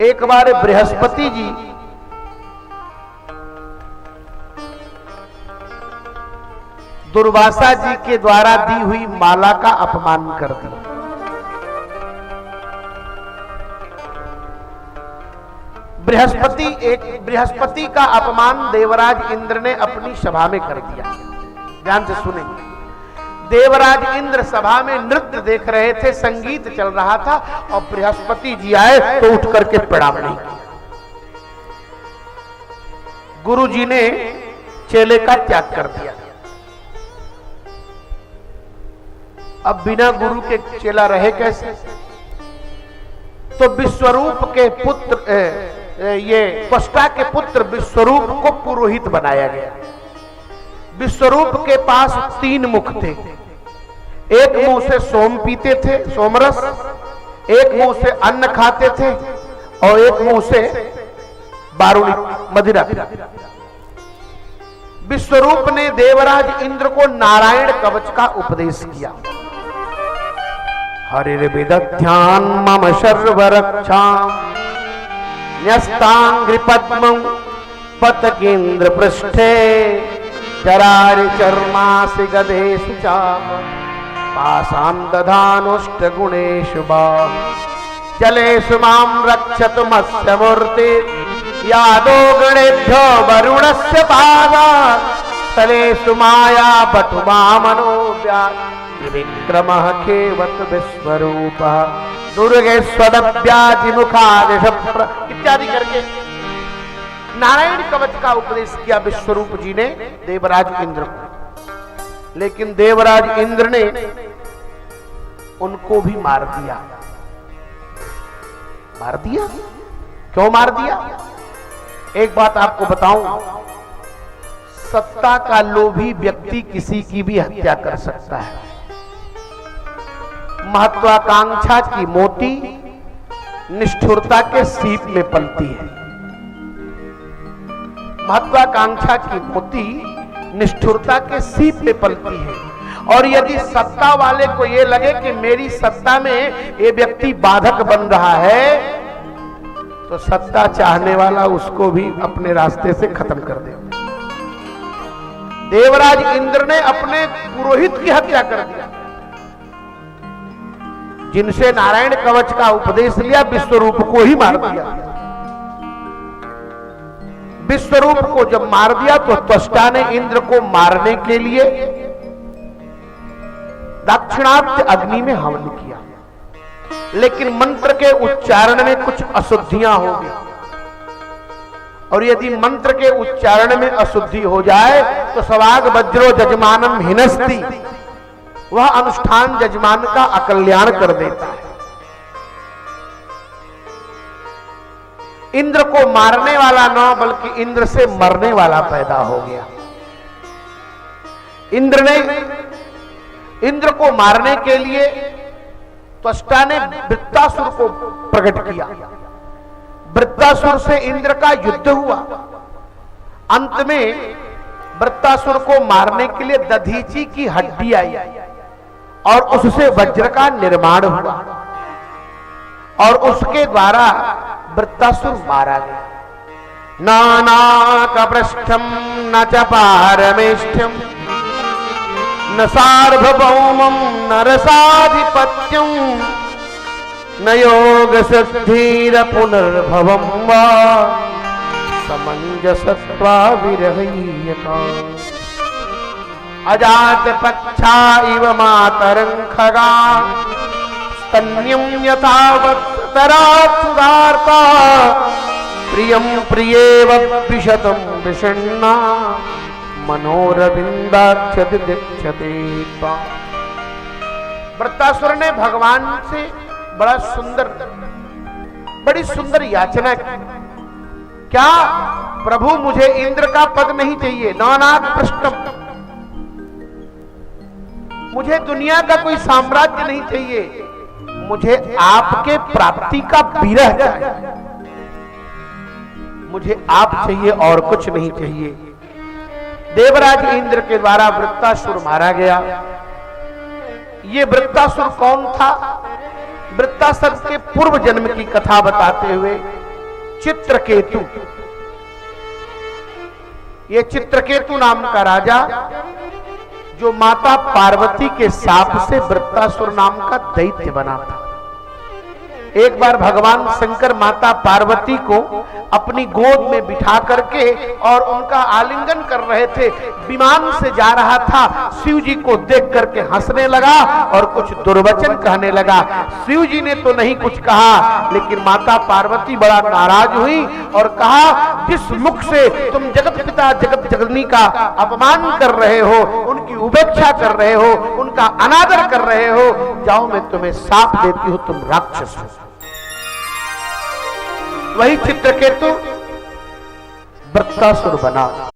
एक बार बृहस्पति जी दुर्वासा जी के द्वारा दी हुई माला का अपमान कर दिया। बृहस्पति का अपमान देवराज इंद्र ने अपनी सभा में कर दिया। ध्यान से सुने। देवराज इंद्र सभा में नृत्य देख रहे थे, संगीत चल रहा था और बृहस्पति जी आए तो उठ करके प्रणाम नहीं किया। गुरु जी ने चेले का त्याग कर दिया। अब बिना गुरु के चेला रहे कैसे? तो विश्वरूप के पुत्र ये त्वष्टा के पुत्र विश्वरूप को पुरोहित बनाया गया। विश्वरूप के पास 3 मुख थे। एक मुंह से सोम पीते थे, सोमरस, एक मुंह से अन्न खाते थे और एक मुंह से बारूणी मदिरा। विश्वरूप ने देवराज इंद्र को नारायण कवच का उपदेश किया। हरिर्विदध्यान मम सर्वरक्षाम न्यस्तांग्रि पद्मं पतकेन्द्र पृष्ठे चरारि चर्मासि गदेषु चाम पासां दधानुष्ट गुणेषु बाम जलेषु मां रक्षतु मत्स्य मूर्ति यादो गणेभ्यो वरुणस्य पादात् तलेषु माया बटु मामनोव्या विक्रमः खेवत विश्वरूपः दुर्गेश्वरव्याजिमुखादिश इत्यादि करके नारायण कवच का उपदेश किया विश्वरूप जी ने देवराज इंद्र को। लेकिन देवराज इंद्र ने उनको भी मार दिया। मार दिया? क्यों मार दिया? एक बात आपको बताऊं, सत्ता का लोभी व्यक्ति किसी की भी हत्या कर सकता है। महत्वाकांक्षा की मोती निष्ठुरता के सीप में पलती है। महत्वाकांक्षा की मोती निष्ठुरता के सीप में पलती है। और यदि सत्ता वाले को यह लगे कि मेरी सत्ता में ये व्यक्ति बाधक बन रहा है, तो सत्ता चाहने वाला उसको भी अपने रास्ते से खत्म कर दे। देवराज इंद्र ने अपने पुरोहित की हत्या कर दिया, जिनसे नारायण कवच का उपदेश लिया, विश्वरूप को ही मार दिया। विश्वरूप को जब मार दिया तो त्वष्टा ने इंद्र को मारने के लिए दाक्षिणात्य अग्नि में हवन किया। लेकिन मंत्र के उच्चारण में कुछ अशुद्धियां हो गई, और यदि मंत्र के उच्चारण में अशुद्धि हो जाए तो सवाग वज्रो जजमानम हिनस्ति, वह अनुष्ठान जजमान का अकल्याण कर देता है। इंद्र को मारने वाला न बल्कि इंद्र से मरने वाला पैदा हो गया। इंद्र को मारने के लिए त्वष्टा ने वृत्तासुर को प्रकट किया। वृत्तासुर से इंद्र का युद्ध हुआ। अंत में वृत्तासुर को मारने के लिए दधीची की हड्डी आई और उससे वज्र का निर्माण हुआ और उसके द्वारा वृत्तासुर मारा गया। नानाकपृष्ठं न च पारमेष्ठ्यं न सार्वभौमं न रसाधिपत्यं न योग सिद्धिर पुनर्भवं वा समंजसत्वा विरहय्यता। अजात पक्षा इव मातरं खगा स्तन्यं यथावत्तरात् सुधार्ता प्रियं प्रियेव विशतं विषण्णा मनोरविंदाक्षति दीक्षते। वृत्तासुर ने भगवान से बड़ी सुंदर याचना की। क्या प्रभु, मुझे इंद्र का पद नहीं चाहिए, नानाक पृष्ठम, मुझे दुनिया का कोई साम्राज्य नहीं चाहिए, मुझे आपके प्राप्ति का विरह चाहिए, मुझे आप चाहिए और कुछ नहीं चाहिए। देवराज इंद्र के द्वारा वृत्तासुर मारा गया। ये वृत्तासुर कौन था? वृत्तासुर के पूर्व जन्म की कथा बताते हुए चित्रकेतु। ये चित्रकेतु नाम का राजा जो माता पार्वती के शाप से वृत्तासुर नाम का दैत्य बना था। एक बार भगवान शंकर माता पार्वती को अपनी गोद में बिठा करके और उनका आलिंगन कर रहे थे। विमान से जा रहा था, शिव जी को देख करके हंसने लगा और कुछ दुर्वचन कहने लगा। शिव जी ने तो नहीं कुछ कहा, लेकिन माता पार्वती बड़ा नाराज हुई और कहा, जिस मुख से तुम जगत पिता जगत जननी का अपमान कर रहे हो, उनकी उपेक्षा कर रहे हो, उनका अनादर कर रहे हो, जाओ मैं तुम्हें शाप देती हूं, तुम राक्षस हो। वही चित्रकेतु वृत्तासुर बना।